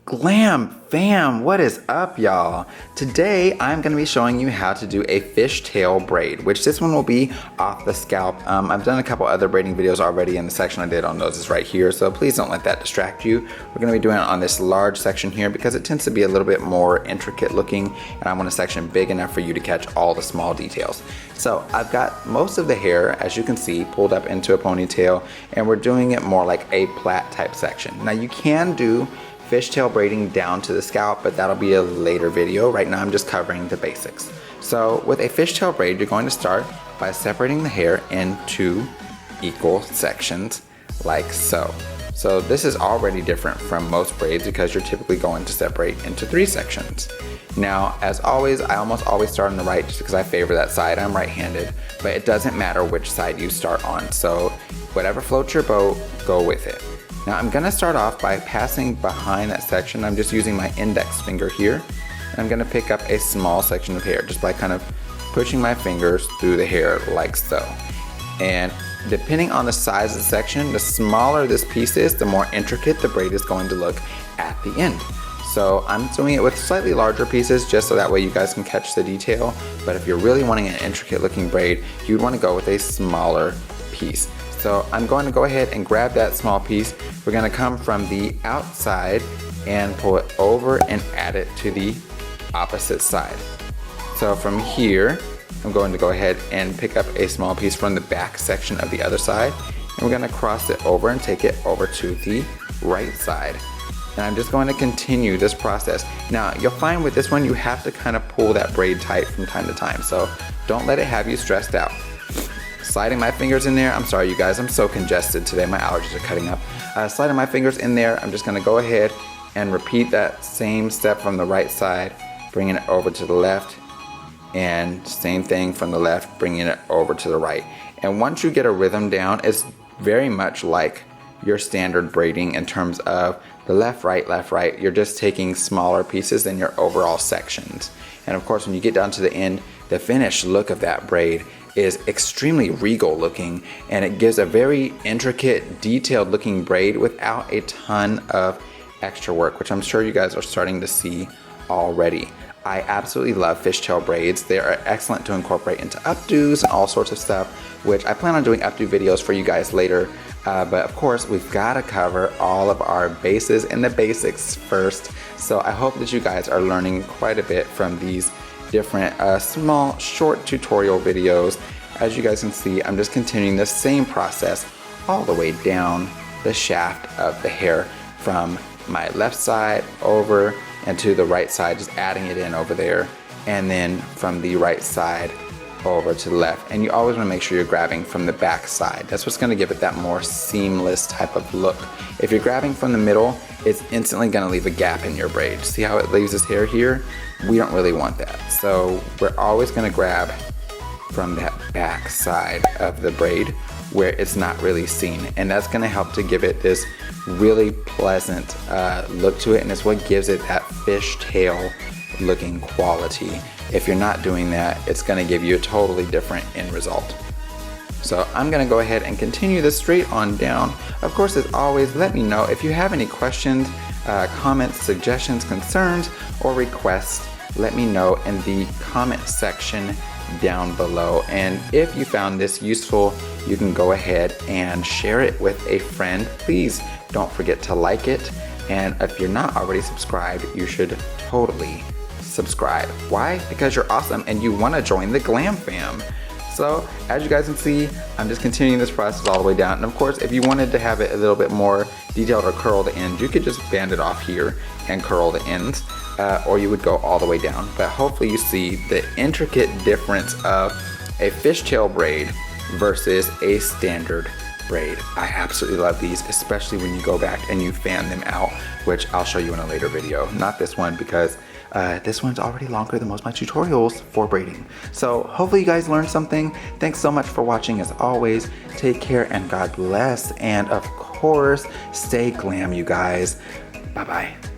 Glam fam, what is up y'all? Today I'm going to be showing you how to do a fishtail braid, which this one will be off the scalp. I've done a couple other braiding videos already, and the section I did on those is right here, so please don't let that distract you. We're going to be doing it on this large section here because it tends to be a little bit more intricate looking, and I want a section big enough for you to catch all the small details. So I've got most of the hair, as you can see, pulled up into a ponytail, and we're doing it more like a plait type section. Now you can do fishtail braiding down to the scalp, but that'll be a later video. Right now I'm just covering the basics. So with a fishtail braid, you're going to start by separating the hair into equal sections like so. So this is already different from most braids because you're typically going to separate into 3 sections. Now, as always, I almost always start on the right just because I favor that side. I'm right-handed, but it doesn't matter which side you start on. So whatever floats your boat, go with it. Now I'm gonna start off by passing behind that section. I'm just using my index finger here. And I'm gonna pick up a small section of hair just by kind of pushing my fingers through the hair like so. And depending on the size of the section, the smaller this piece is, the more intricate the braid is going to look at the end. So I'm doing it with slightly larger pieces just so that way you guys can catch the detail. But if you're really wanting an intricate looking braid, you'd want to go with a smaller piece. So I'm going to go ahead and grab that small piece. We're going to come from the outside and pull it over and add it to the opposite side. So from here, I'm going to go ahead and pick up a small piece from the back section of the other side, and we're going to cross it over and take it over to the right side. And I'm just going to continue this process. Now you'll find with this one you have to kind of pull that braid tight from time to time, so don't let it have you stressed out. Sliding my fingers in there, I'm sorry you guys, I'm so congested today, my allergies are cutting up. Sliding my fingers in there, I'm just gonna go ahead and repeat that same step from the right side, bringing it over to the left, and same thing from the left, bringing it over to the right. And once you get a rhythm down, it's very much like your standard braiding in terms of the left, right, you're just taking smaller pieces than your overall sections. And of course, when you get down to the end, the finished look of that braid is extremely regal looking, and it gives a very intricate, detailed looking braid without a ton of extra work, which I'm sure you guys are starting to see already. I absolutely love fishtail braids. They are excellent to incorporate into updos and all sorts of stuff, which I plan on doing updo videos for you guys later. But of course, we've got to cover all of our bases and the basics first. So I hope that you guys are learning quite a bit from these different small short tutorial videos. As you guys can see, I'm just continuing the same process all the way down the shaft of the hair from my left side over and to the right side, just adding it in over there, and then from the right side over to the left. And you always want to make sure you're grabbing from the back side. That's what's going to give it that more seamless type of look. If you're grabbing from the middle, it's instantly going to leave a gap in your braid. See how it leaves this hair here? We don't really want that. So we're always going to grab from that back side of the braid where it's not really seen. And that's going to help to give it this really pleasant look to it, and it's what gives it that fishtail looking quality. If you're not doing that, it's going to give you a totally different end result. So I'm going to go ahead and continue this straight on down. Of course, as always, let me know if you have any questions, comments, suggestions, concerns, or requests. Let me know in the comment section down below. And if you found this useful, you can go ahead and share it with a friend. Please don't forget to like it. And if you're not already subscribed, you should totally subscribe. Why? Because you're awesome and you want to join the Glam fam. So as you guys can see, I'm just continuing this process all the way down. And of course, if you wanted to have it a little bit more detailed or curl the ends, you could just band it off here and curl the ends, or you would go all the way down. But hopefully you see the intricate difference of a fishtail braid versus a standard braid. I absolutely love these, especially when you go back and you fan them out, which I'll show you in a later video. Not this one, because this one's already longer than most of my tutorials for braiding. So hopefully you guys learned something. Thanks so much for watching. As always, take care and God bless. And of course, stay glam, you guys. Bye-bye.